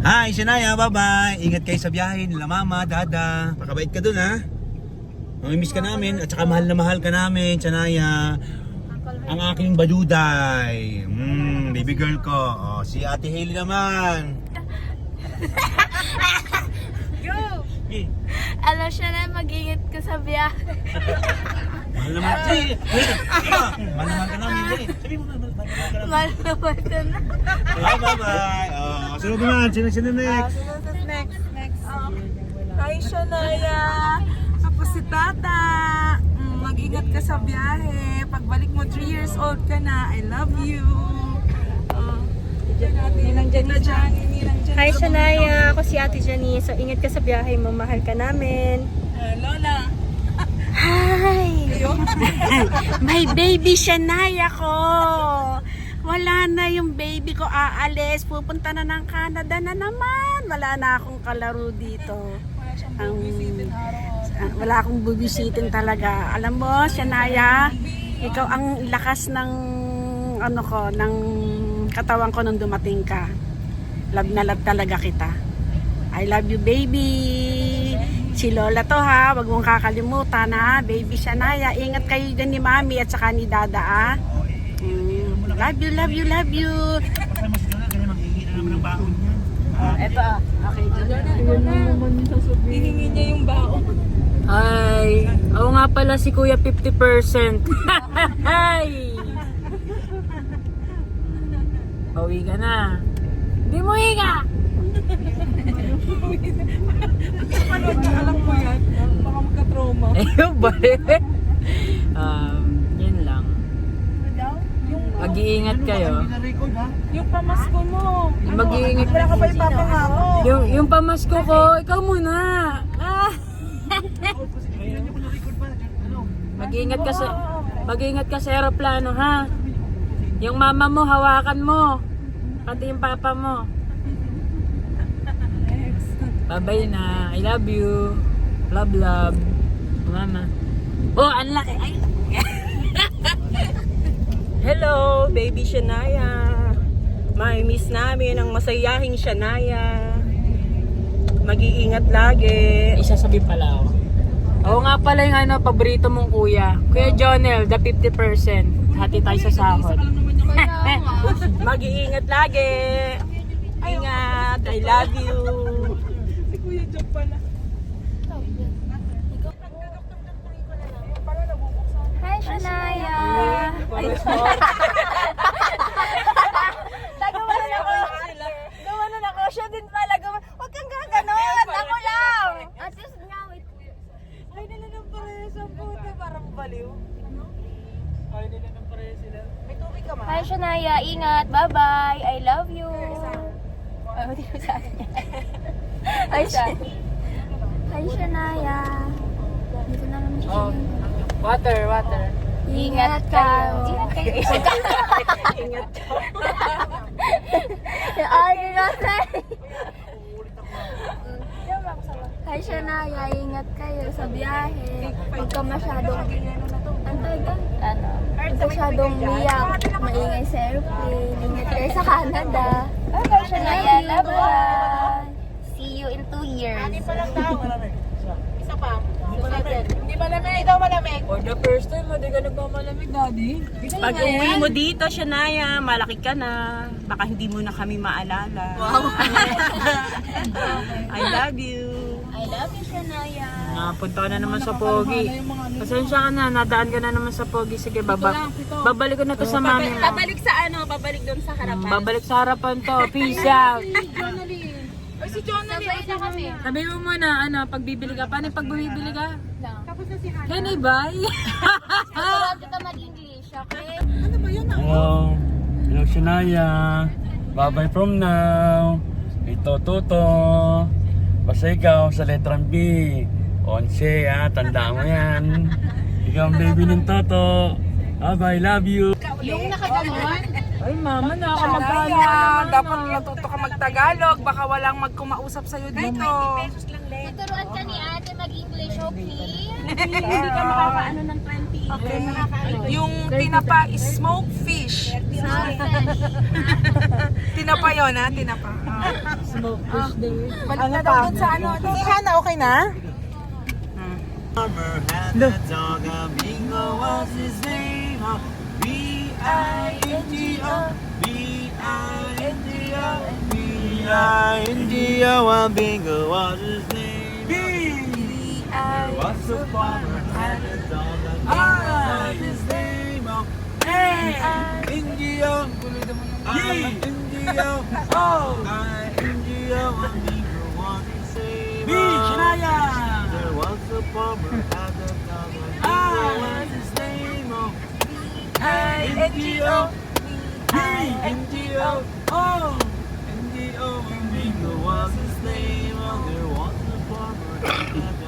Hi, Shania, bye-bye. Ingat kayo sa biyahe nila mama, dada. Pakabait ka dun, ha? Mamimiss ka namin at saka mahal na mahal ka namin, Shania. Ang aking baduday. Baby girl ko. Oh, si Ate Hailey naman. Go! Okay. Alam siya na, mag-ingat ka sa biyahe. Mahal naman. Mahal naman ka namin. Sabi mo, mahal naman ka namin. Mahal naman ka na. Bye-bye. Oh, sunod naman. Sino next? Next. Hi, Shania. Ako si Tata. Mag-ingat ka sa biyahe. Pagbalik mo, 3 years old ka na. I love you. Hi Shania, ako si Ate Janice. So ingat ka sa biyahe mo, mahal ka namin. Lola. Hi! May baby Shania ko. Wala na yung baby ko aalis. Pupunta na ng Canada na naman. Wala na akong kalaro dito. Wala akong bubisitin talaga. Alam mo, Shania, ikaw ang lakas ng ng katawan ko nung dumating ka. Love na love talaga kita. I love you, baby. Si Lola to, ha. Wag mong kakalimutan, ha. Baby Shania. Ingat kayo dyan ni Mami at saka ni Dada, ha. Love you, love you, love you. Kasama mo si Jonah, ganyan manghingi na naman ng baon niya. Eto, okay. Hihingi niya yung baon. Hi. Oo nga pala si Kuya 50%. Hi. Pauwi ka na. Hindi mo higa. Alam mo yan. Baka magka-trauma. Ayun ba? Yun lang. Mag-iingat kayo. Yung pamasko mo. Mag-iingat. Wala ka pa ipapangako. Yung pamasko ko, ikaw muna. Mag-iingat ka sa aeroplano, ha? Yung mama mo, hawakan mo. Pati yung papa mo. Bye-bye na. I love you. Love, love. Mama. Oh, ang laki. Ay. Hello, baby Shania. May miss namin ang masayahing Shania. Mag-iingat lagi. Isasabi pala ako. Oo nga pala yung paborito mong kuya. Kuya Jonel, the 50%. Hati tayo sa sahod. Mag-iingat lagi. Ingat. I love you. Si Kuya Job pala. Hi, Shania. Nagawanan ako. Gawanan ako. Siya din pala. Huwag kang gaganon. Ako lang. At least nga, wait. Ay, nila ng pareho sa puta. Parang baliw. Ay, nila ng pareho sila. May tubig ka, ma? Hi, Shania. Ingat. Bye-bye. I love you. Ay, hindi ko sa akin. Hi, Hi, Shania. Dito na naman siya. Water. Ingat ka. Ingat kayo. Ingat ka. Ay, ingat kayo. Hi, Shania. Ingat kayo sa biyahe. Huwag ka masyadong huwag ka masyadong miyak. Maingay sa airplane. Ingat kayo sa Canada. Hi, Shania. Love you. See you in 2 years. Isa pa. Hindi malamig. Hindi daw malamig. For the first time, hindi ka nagmamalamig, Daddy. Pag uwi mo dito, Shania, malaki ka na. Baka hindi mo na kami maalala. Wow. I love you. I love you, Shania. Napunta ka na naman sa Pogi. Pasensya ka na, nadaan ka na naman sa Pogi. Sige, babalik ko na to sa mami mo. Babalik sa babalik doon sa harapan. Babalik sa harapan to. Peace out. Ay, si Jonathan. Sabay na kami. Sabi mo muna, pagbibili ka. Paano pag bumibili ka? Tapos na si Hannah. Can I buy? Sigurado ka mag-English, okay? Hello Shania. Bye-bye from now. Ito Toto. Basta ikaw sa letrang B. 11 ha, tanda mo yan. Ikaw ang baby ng Toto. Bye-bye, love you. Yung nakaganon. Ay, mama, nakamagkano. Dapat natuto ka mag-Tagalog. Baka walang magkumausap sa'yo dito. Tuturuan ka ni ate mag-English, okay? Hindi ka makakaano ng 20 Okay. Yung tinapa is smoked fish. Tinapa yun, ha? Tinapa. Smoked fish din. Balik na daw dun sa ano. Si Hana, okay na? Farmer had a dog, Bingo was his name. B-I-N-G-O, B-I-N-G-O, B-I-N-G-O, Bingo was his name. There was a farmer had a dog, Bingo was his name. B-I-N-G-O, I-N-G-O, I-N-G-O, Bingo was his name. There was a farmer had a dog, Bingo was his name. I-N-G-O, I-N-G-O, N-G-O, Bingo was his name. There was a farmer had a